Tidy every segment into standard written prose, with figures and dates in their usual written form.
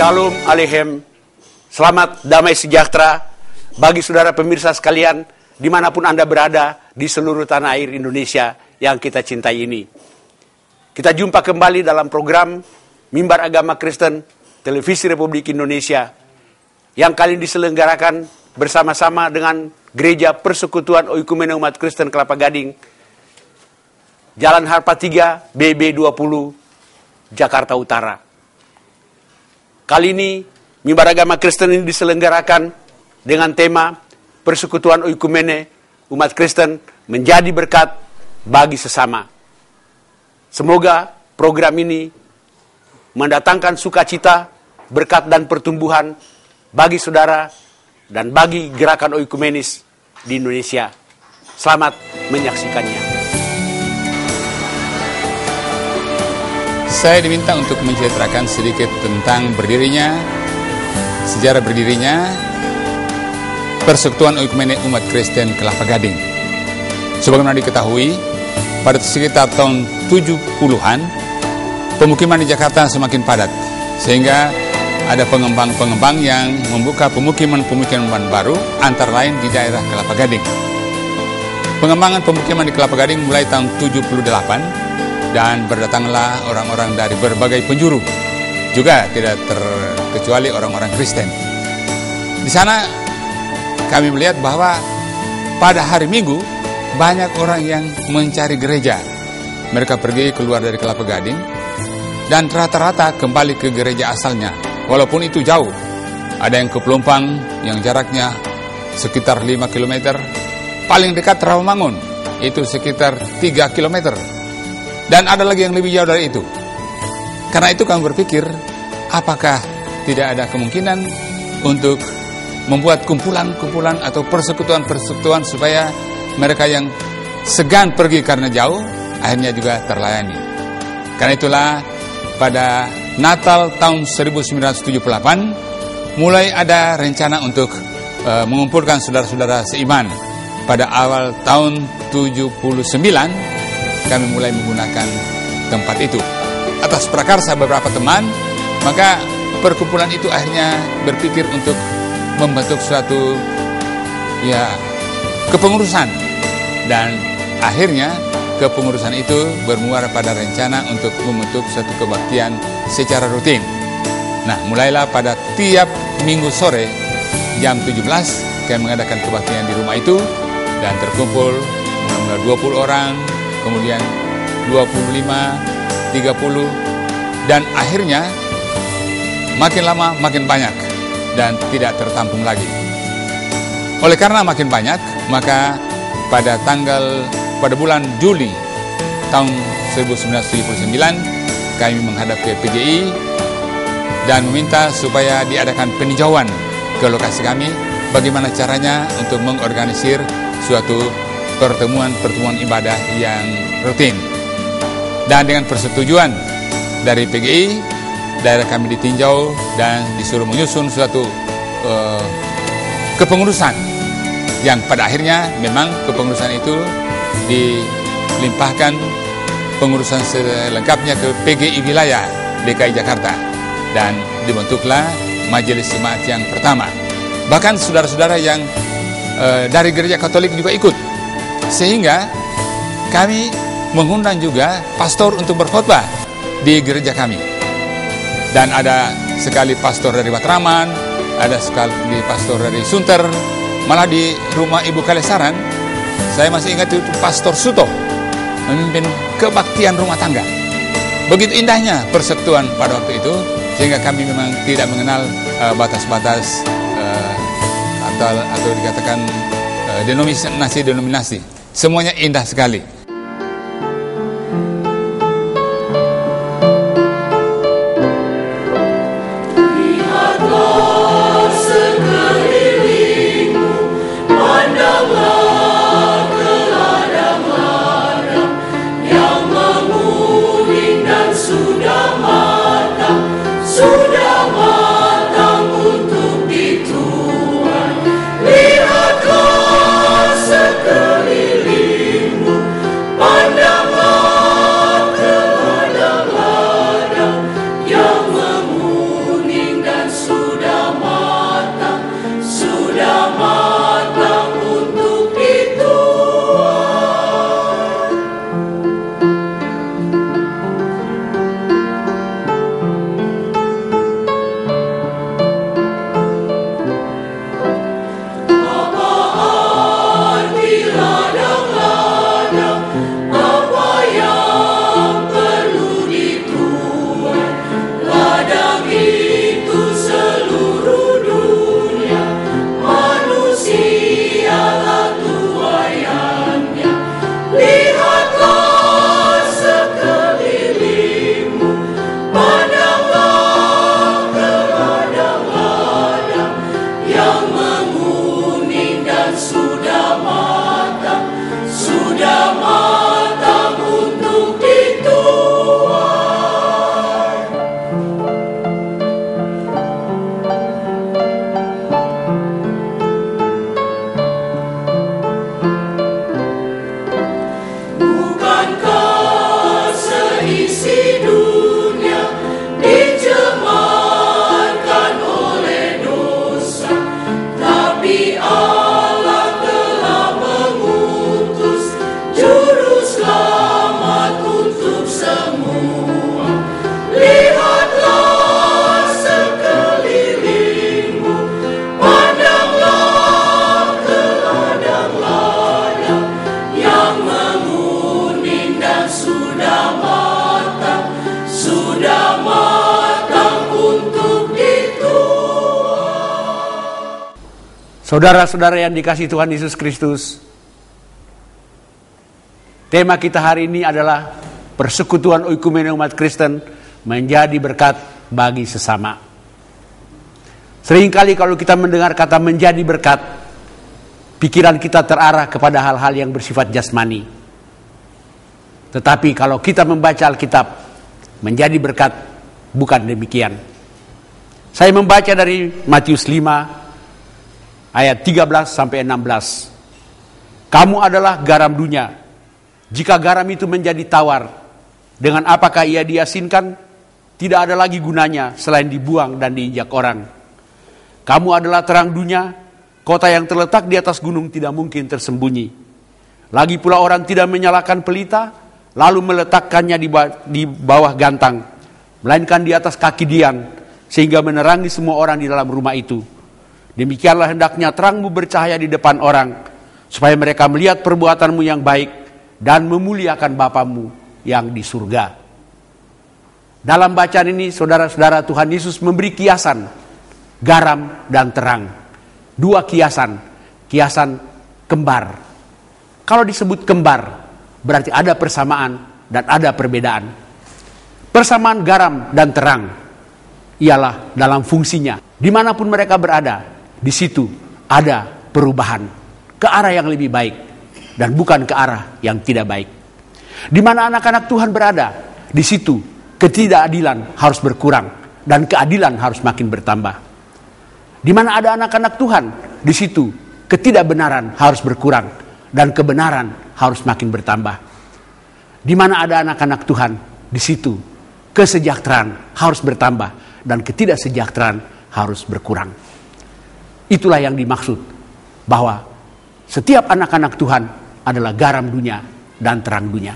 Shalom Aleichem, selamat damai sejahtera bagi saudara pemirsa sekalian dimanapun Anda berada di seluruh tanah air Indonesia yang kita cintai ini. Kita jumpa kembali dalam program Mimbar Agama Kristen Televisi Republik Indonesia yang kali diselenggarakan bersama-sama dengan Gereja Persekutuan Oikumene Umat Kristen Kelapa Gading, Jalan Harpa 3, BB20, Jakarta Utara. Kali ini, Mimbar Agama Kristen ini diselenggarakan dengan tema Persekutuan Oikumene Umat Kristen menjadi berkat bagi sesama. Semoga program ini mendatangkan sukacita, berkat dan pertumbuhan bagi saudara dan bagi gerakan oikumenis di Indonesia. Selamat menyaksikannya. Saya diminta untuk menceritakan sedikit tentang sejarah berdirinya Persekutuan Oikumene Umat Kristen Kelapa Gading. Sebagaimana diketahui, pada sekitar tahun 70-an, pemukiman di Jakarta semakin padat, sehingga ada pengembang-pengembang yang membuka pemukiman-pemukiman baru, antara lain di daerah Kelapa Gading. Pengembangan pemukiman di Kelapa Gading mulai tahun 78, dan berdatanglah orang-orang dari berbagai penjuru, juga tidak terkecuali orang-orang Kristen. Di sana kami melihat bahwa pada hari Minggu banyak orang yang mencari gereja. Mereka pergi keluar dari Kelapa Gading dan rata-rata kembali ke gereja asalnya, walaupun itu jauh. Ada yang ke Pelumpang yang jaraknya sekitar 5 km, paling dekat Rawamangun itu sekitar 3 km. Dan ada lagi yang lebih jauh dari itu. Karena itu kami berpikir, apakah tidak ada kemungkinan untuk membuat kumpulan-kumpulan atau persekutuan-persekutuan supaya mereka yang segan pergi karena jauh, akhirnya juga terlayani. Karena itulah pada Natal tahun 1978, mulai ada rencana untuk mengumpulkan saudara-saudara seiman. Pada awal tahun 79, kami mulai menggunakan tempat itu. Atas prakarsa beberapa teman, maka perkumpulan itu akhirnya berpikir untuk membentuk suatu kepengurusan. Dan akhirnya kepengurusan itu bermuara pada rencana untuk membentuk suatu kebaktian secara rutin. Nah, mulailah pada tiap minggu sore jam 17 kami mengadakan kebaktian di rumah itu, dan terkumpul mula-mula 20 orang, kemudian 25, 30, dan akhirnya makin lama makin banyak dan tidak tertampung lagi. Oleh karena makin banyak, maka pada bulan Juli tahun 1979 kami menghadap ke PGI dan meminta supaya diadakan peninjauan ke lokasi kami, bagaimana caranya untuk mengorganisir suatu pertemuan ibadah yang rutin. Dan dengan persetujuan dari PGI, daerah kami ditinjau dan disuruh menyusun suatu kepengurusan, yang pada akhirnya memang kepengurusan itu dilimpahkan pengurusan selengkapnya ke PGI wilayah DKI Jakarta, dan dibentuklah Majelis Jemaat yang pertama. Bahkan saudara-saudara yang dari gereja Katolik juga ikut, sehingga kami mengundang juga pastor untuk berkhotbah di gereja kami. Dan ada sekali pastor dari Matraman, ada sekali pastor dari Sunter, malah di rumah Ibu Kalesaran, saya masih ingat itu Pastor Suto memimpin kebaktian rumah tangga. Begitu indahnya persekutuan pada waktu itu, sehingga kami memang tidak mengenal batas-batas atau dikatakan denominasi. Semuanya indah sekali. Saudara-saudara yang dikasihi Tuhan Yesus Kristus, tema kita hari ini adalah persekutuan oikumene umat Kristen menjadi berkat bagi sesama. Seringkali kalau kita mendengar kata menjadi berkat, pikiran kita terarah kepada hal-hal yang bersifat jasmani. Tetapi kalau kita membaca Alkitab, menjadi berkat bukan demikian. Saya membaca dari Matius 5 ayat 13 sampai 16. Kamu adalah garam dunia. Jika garam itu menjadi tawar, dengan apakah ia diasinkan? Tidak ada lagi gunanya selain dibuang dan diinjak orang. Kamu adalah terang dunia. Kota yang terletak di atas gunung tidak mungkin tersembunyi. Lagi pula orang tidak menyalakan pelita, lalu meletakkannya di bawah gantang, melainkan di atas kaki dian, sehingga menerangi semua orang di dalam rumah itu. Demikianlah hendaknya terangmu bercahaya di depan orang, supaya mereka melihat perbuatanmu yang baik dan memuliakan Bapamu yang di surga. Dalam bacaan ini, saudara-saudara, Tuhan Yesus memberi kiasan garam dan terang. Dua kiasan kembar. Kalau disebut kembar, berarti ada persamaan dan ada perbedaan. Persamaan garam dan terang ialah dalam fungsinya. Dimanapun mereka berada, di situ ada perubahan ke arah yang lebih baik dan bukan ke arah yang tidak baik. Di mana anak-anak Tuhan berada, di situ ketidakadilan harus berkurang dan keadilan harus makin bertambah. Di mana ada anak-anak Tuhan, di situ ketidakbenaran harus berkurang dan kebenaran harus makin bertambah. Di mana ada anak-anak Tuhan, di situ kesejahteraan harus bertambah dan ketidaksejahteraan harus berkurang. Itulah yang dimaksud bahwa setiap anak-anak Tuhan adalah garam dunia dan terang dunia.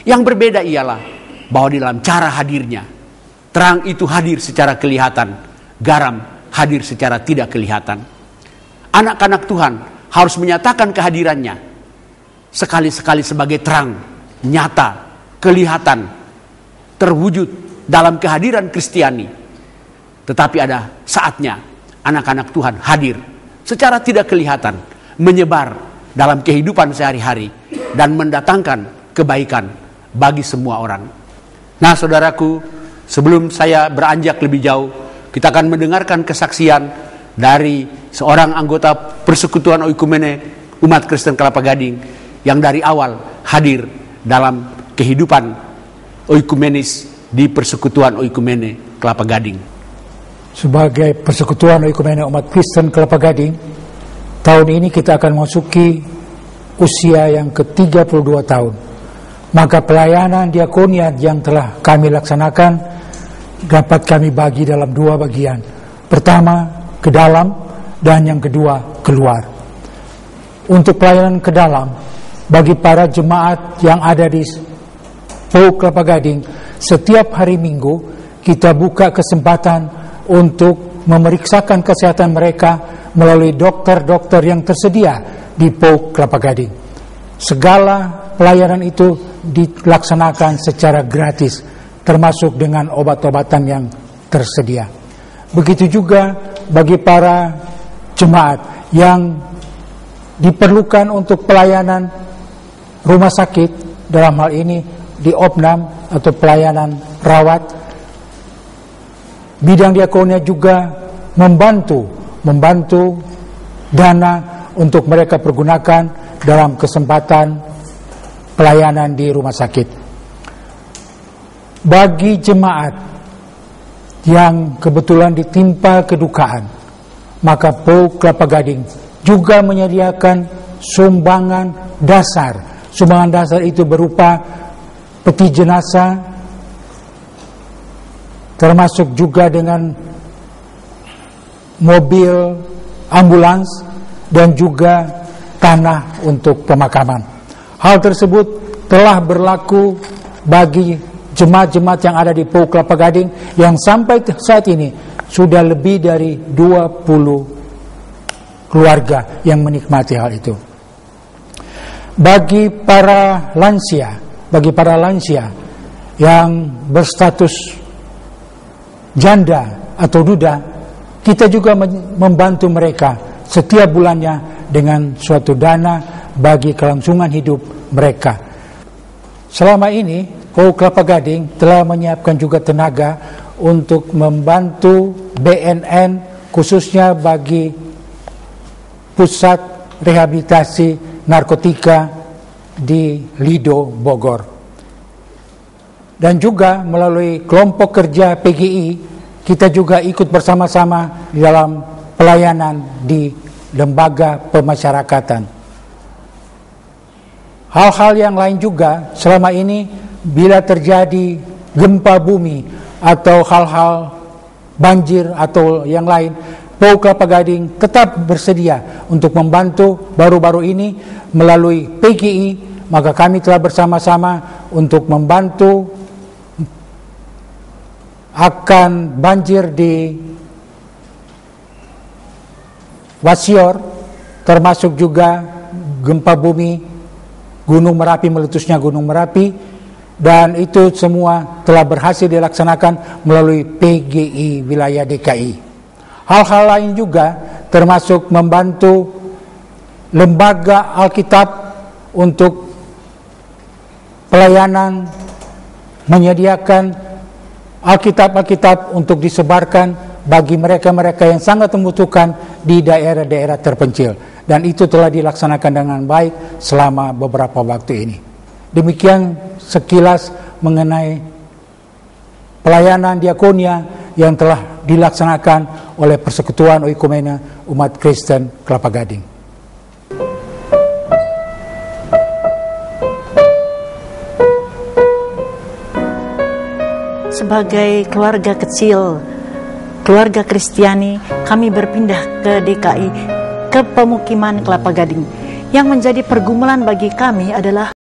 Yang berbeda ialah bahwa di dalam cara hadirnya, terang itu hadir secara kelihatan, garam hadir secara tidak kelihatan. Anak-anak Tuhan harus menyatakan kehadirannya sekali-sekali sebagai terang, nyata, kelihatan, terwujud dalam kehadiran Kristiani. Tetapi ada saatnya anak-anak Tuhan hadir secara tidak kelihatan, menyebar dalam kehidupan sehari-hari dan mendatangkan kebaikan bagi semua orang. Nah, saudaraku, sebelum saya beranjak lebih jauh, kita akan mendengarkan kesaksian dari seorang anggota persekutuan oikumene umat Kristen Kelapa Gading yang dari awal hadir dalam kehidupan oikumenis di persekutuan oikumene Kelapa Gading. Sebagai persekutuan oikumene umat Kristen Kelapa Gading, tahun ini kita akan memasuki usia yang ke-32 tahun. Maka pelayanan diakonia yang telah kami laksanakan dapat kami bagi dalam dua bagian. Pertama, ke dalam, dan yang kedua, keluar. Untuk pelayanan ke dalam, bagi para jemaat yang ada di POUK Kelapa Gading, setiap hari Minggu kita buka kesempatan untuk memeriksakan kesehatan mereka melalui dokter-dokter yang tersedia di POUK Kelapa Gading. Segala pelayanan itu dilaksanakan secara gratis, termasuk dengan obat-obatan yang tersedia. Begitu juga bagi para jemaat yang diperlukan untuk pelayanan rumah sakit, dalam hal ini di Opnam atau pelayanan rawat, bidang diakonia juga membantu dana untuk mereka pergunakan dalam kesempatan pelayanan di rumah sakit. Bagi jemaat yang kebetulan ditimpa kedukaan, maka POUK Kelapa Gading juga menyediakan sumbangan dasar. Sumbangan dasar itu berupa peti jenazah, termasuk juga dengan mobil ambulans dan juga tanah untuk pemakaman. Hal tersebut telah berlaku bagi jemaat-jemaat yang ada di POUK Kelapa Gading yang sampai saat ini sudah lebih dari 20 keluarga yang menikmati hal itu. Bagi para lansia yang berstatus janda atau duda, kita juga membantu mereka setiap bulannya dengan suatu dana bagi kelangsungan hidup mereka. Selama ini POU Kelapa Gading telah menyiapkan juga tenaga untuk membantu BNN khususnya bagi pusat rehabilitasi narkotika di Lido, Bogor. Dan juga melalui kelompok kerja PGI, kita juga ikut bersama-sama di dalam pelayanan di lembaga pemasyarakatan. Hal-hal yang lain juga selama ini bila terjadi gempa bumi atau hal-hal banjir atau yang lain, POU Kelapa Gading tetap bersedia untuk membantu. Baru-baru ini melalui PGI, maka kami telah bersama-sama untuk membantu akan banjir di Wasior, termasuk juga gempa bumi Gunung Merapi, meletusnya Gunung Merapi, dan itu semua telah berhasil dilaksanakan melalui PGI wilayah DKI. Hal-hal lain juga termasuk membantu lembaga Alkitab untuk pelayanan menyediakan Alkitab-Alkitab untuk disebarkan bagi mereka-mereka yang sangat membutuhkan di daerah-daerah terpencil. Dan itu telah dilaksanakan dengan baik selama beberapa waktu ini. Demikian sekilas mengenai pelayanan diakonia yang telah dilaksanakan oleh Persekutuan Oikumene Umat Kristen Kelapa Gading. Sebagai keluarga kecil, keluarga Kristiani, kami berpindah ke DKI, ke pemukiman Kelapa Gading. Yang menjadi pergumulan bagi kami adalah